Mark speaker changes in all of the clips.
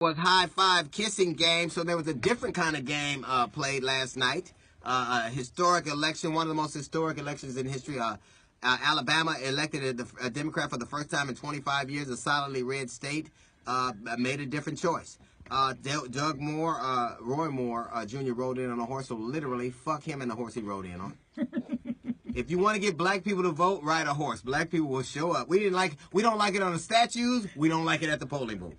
Speaker 1: Was high five kissing game, so there was a different kind of game played last night. A historic election, one of the most historic elections in history. Alabama elected a Democrat for the first time in 25 years, a solidly red state, made a different choice. Roy Moore Jr. rode in on a horse, so literally, fuck him and the horse he rode in on. If you want to get black people to vote, ride a horse. Black people will show up. We don't like it on the statues. We don't like it at the polling booth.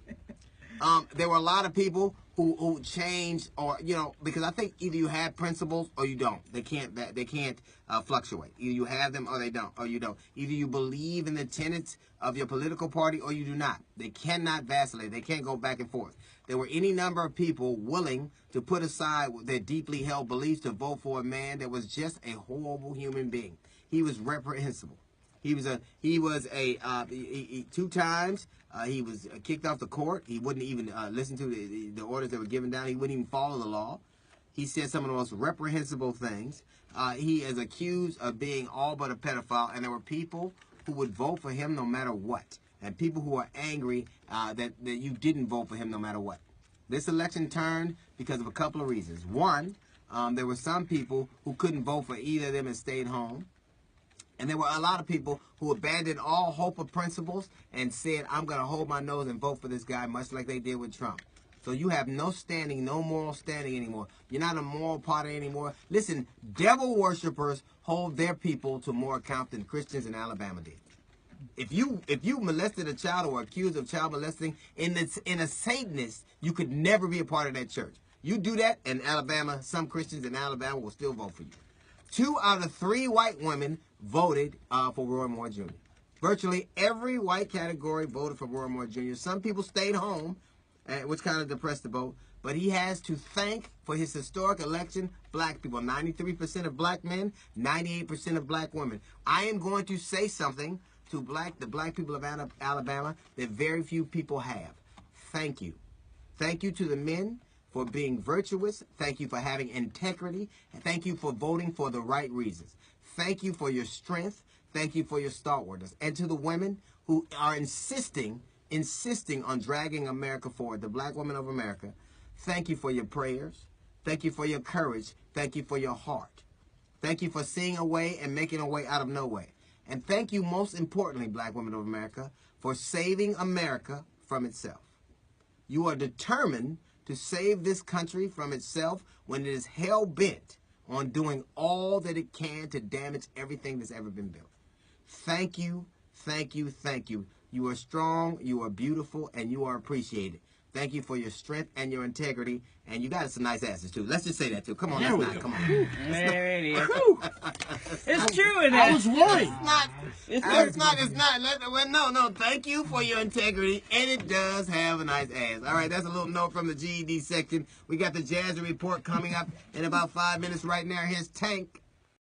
Speaker 1: There were a lot of people who changed, or because I think either you have principles or you don't. They can't fluctuate. Either you have them or they don't, or you don't. Either you believe in the tenets of your political party or you do not. They cannot vacillate. They can't go back and forth. There were any number of people willing to put aside their deeply held beliefs to vote for a man that was just a horrible human being. He was reprehensible. He was two times. He was kicked off the court. He wouldn't even listen to the orders that were given down. He wouldn't even follow the law. He said some of the most reprehensible things. He is accused of being all but a pedophile, and there were people who would vote for him no matter what, and people who are angry that you didn't vote for him no matter what. This election turned because of a couple of reasons. One, there were some people who couldn't vote for either of them and stayed home. And there were a lot of people who abandoned all hope of principles and said, I'm going to hold my nose and vote for this guy, much like they did with Trump. So you have no standing, no moral standing anymore. You're not a moral party anymore. Listen, devil worshippers hold their people to more account than Christians in Alabama did. If you molested a child or were accused of child molesting in a Satanist, you could never be a part of that church. You do that in Alabama, some Christians in Alabama will still vote for you. 2 out of 3 white women voted for Roy Moore Jr. Virtually every white category voted for Roy Moore Jr. Some people stayed home, which kind of depressed the vote. But he has to thank for his historic election black people. 93% of black men, 98% of black women. I am going to say something to the black people of Alabama that very few people have. Thank you. Thank you to the men for being virtuous. Thank you for having integrity. And thank you for voting for the right reasons. Thank you for your strength. Thank you for your stalwartness. And to the women who are insisting on dragging America forward, the black women of America, thank you for your prayers. Thank you for your courage. Thank you for your heart. Thank you for seeing a way and making a way out of no way. And thank you, most importantly, black women of America, for saving America from itself. You are determined to save this country from itself when it is hell-bent on doing all that it can to damage everything that's ever been built. Thank you, thank you, thank you. You are strong, you are beautiful, and you are appreciated. Thank you for your strength and your integrity, and you got some nice asses too. Let's just say that too. Come on, come on.
Speaker 2: There it is. It's true.
Speaker 3: I was worried.
Speaker 1: It's not. No. Thank you for your integrity, and it does have a nice ass. All right, that's a little note from the GED section. We got the Jazzy Report coming up in about 5 minutes right now. Here's Tank.